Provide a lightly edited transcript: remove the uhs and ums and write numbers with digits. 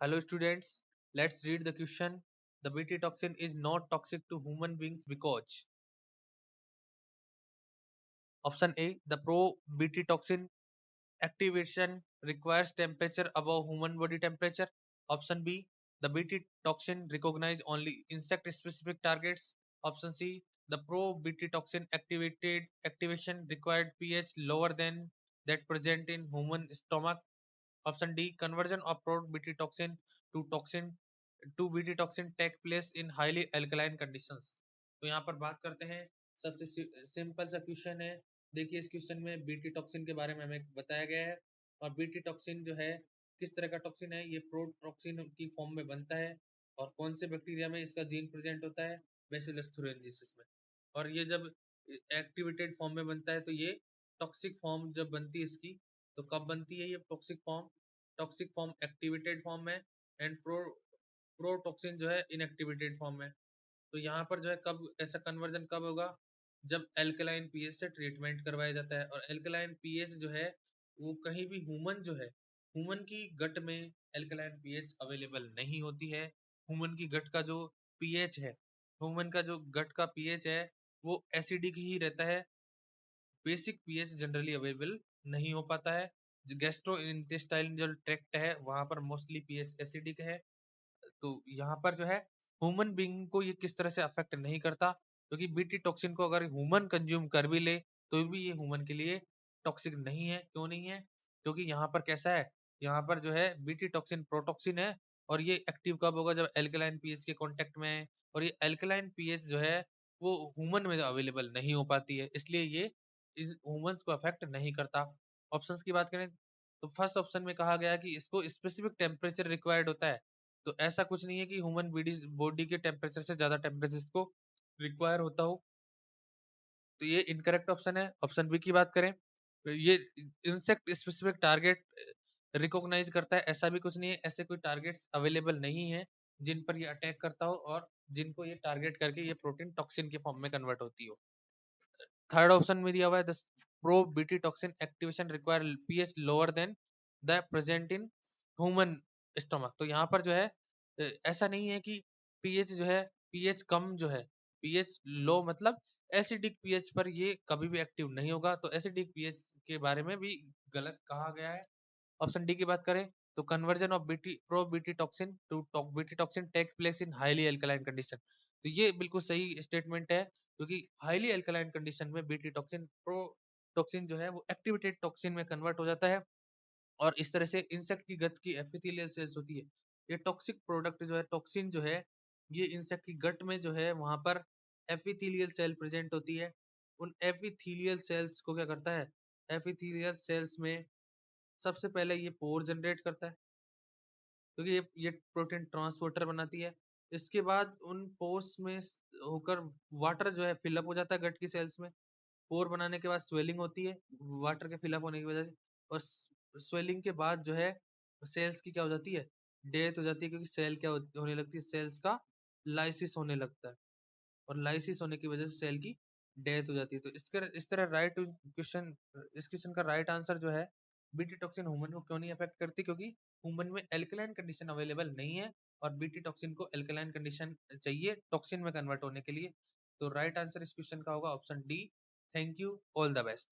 Hello students, let's read the question. The Bt toxin is not toxic to human beings because option A, the pro-Bt toxin activation requires temperature above human body temperature. Option B, the Bt toxin recognize only insect specific targets. Option C, the pro-Bt toxin activation required pH lower than that present in human stomach. Option D, conversion of pro-Bt toxin to toxin to BT toxin take place in highly alkaline conditions. तो यहाँ पर बात करते हैं, सबसे simple सा question है। देखिए इस क्वेश्चन में बीटी टॉक्सिन के बारे में हमें बताया गया है और बीटी टॉक्सिन जो है किस तरह का टॉक्सिन है, ये प्रोटॉक्सिन की फॉर्म में बनता है और कौन से बैक्टीरिया में इसका जीन प्रेजेंट होता है, बैसिलस थुरिनजिसिस में। और ये जब एक्टिवेटेड फॉर्म में बनता है तो ये टॉक्सिक फॉर्म जब बनती है इसकी, तो कब बनती है ये toxic form? Toxic form activated form में एंड प्रोटॉक्सिन जो है इनएक्टिवेटेड फॉर्म में। तो यहाँ पर जो है कब ऐसा कन्वर्जन कब होगा? जब एल्कलाइन पीएच से ट्रीटमेंट करवाया जाता है। और एल्कलाइन पीएच जो है वो कहीं भी ह्यूमन जो है, ह्यूमन की गट में एल्कलाइन पीएच अवेलेबल नहीं होती है। ह्यूमन की गट का जो पीएच है, ह्यूमन का जो गट का पीएच है वो एसिडिक ही रहता है। बेसिक पीएच जनरली अवेलेबल नहीं हो पाता है। जो गैस्ट्रो इंटेस्टाइनल ट्रैक्ट है वहां पर मोस्टली पीएच एसिडिक है। तो यहाँ पर जो है ह्यूमन बीइंग को ये किस तरह से अफेक्ट नहीं करता, क्योंकि बीटी टॉक्सिन को अगर ह्यूमन कंज्यूम कर भी ले तो भी ये ह्यूमन के लिए टॉक्सिक नहीं है। क्यों नहीं है? क्योंकि यहाँ पर कैसा है, यहाँ पर जो है बीटी टॉक्सिन प्रोटॉक्सिन है और ये एक्टिव कब होगा? जब एल्कलाइन पीएच के कांटेक्ट में है। और ये एल्कलाइन पीएच जो है वो ह्यूमन में अवेलेबल नहीं हो पाती है, इसलिए ये ह्यूमंस को अफेक्ट नहीं करता। ऑप्शंस की बात करें तो फर्स्ट ऑप्शन में कहा गया कि इसको स्पेसिफिक टेम्परेचर रिक्वायर्ड होता है। तो ऐसा कुछ नहीं है कि ह्यूमन बॉडी के टेम्परेचर से ज्यादा टेम्परेचर इसको रिक्वायर होता हो। तो ये इनकरेक्ट ऑप्शन है। ऑप्शन बी की बात करें तो ये इंसेक्ट स्पेसिफिक टारगेट रिकॉग्नाइज करता है, ऐसा भी कुछ नहीं है। ऐसे कोई टारगेट्स अवेलेबल नहीं है जिन पर ये अटैक करता हो और जिनको ये टारगेट करके ये प्रोटीन टॉक्सिन के फॉर्म में कन्वर्ट होती हो। थर्ड ऑप्शन में दिया हुआ है the pro BT toxin activation require pH lower than the present in human stomach. तो यहाँ पर जो है ऐसा नहीं है कि पीएच जो है, पीएच कम जो है, पीएच लो मतलब एसिडिक पीएच पर ये कभी भी एक्टिव नहीं होगा। तो एसिडिक पीएच के बारे में भी गलत कहा गया है। ऑप्शन डी की बात करें तो conversion of BT pro BT toxin to BT toxin take place in highly alkaline condition. तो ये बिल्कुल सही स्टेटमेंट है, क्योंकि हाईली अल्कलाइन कंडीशन में बीटी टॉक्सिन प्रो टॉक्सिन जो है वो एक्टिवेटेड टॉक्सिन में कन्वर्ट हो जाता है और इस तरह से इंसेक्ट की गट की एपिथेलियल सेल्स होती है, ये टॉक्सिक प्रोडक्ट जो है, टॉक्सिन जो है, ये इंसेक्ट की गट में जो है वहां पर एपिथेलियल सेल प्रेजेंट होती है। उन एपिथेलियल सेल्स को क्या करता है? एपिथेलियल सेल्स में सबसे पहले ये पोर जनरेट करता है, क्योंकि ये प्रोटीन ट्रांसपोर्टर बनाती है। इसके बाद उन पोर्स में होकर वाटर जो है फिलअप हो जाता है गट की सेल्स में। पोर बनाने के बाद स्वेलिंग होती है वाटर के फिलअप होने की वजह से। और स्वेलिंग के बाद जो है सेल्स की क्या हो जाती है? डेथ हो जाती है, क्योंकि सेल क्या होने लगती है? सेल्स का लाइसिस होने लगता है और लाइसिस होने की वजह से सेल की डेथ हो जाती है। तो इस तरह राइट क्वेश्चन, इस क्वेश्चन का राइट आंसर जो है बीटी टॉक्सिन ह्यूमन को क्यों नहीं अफेक्ट करती, क्योंकि ह्यूमन में एल्कलाइन कंडीशन अवेलेबल नहीं है और बीटी टॉक्सिन को एल्कलाइन कंडीशन चाहिए टॉक्सिन में कन्वर्ट होने के लिए। तो राइट आंसर इस क्वेश्चन का होगा option D. Thank you, all the best.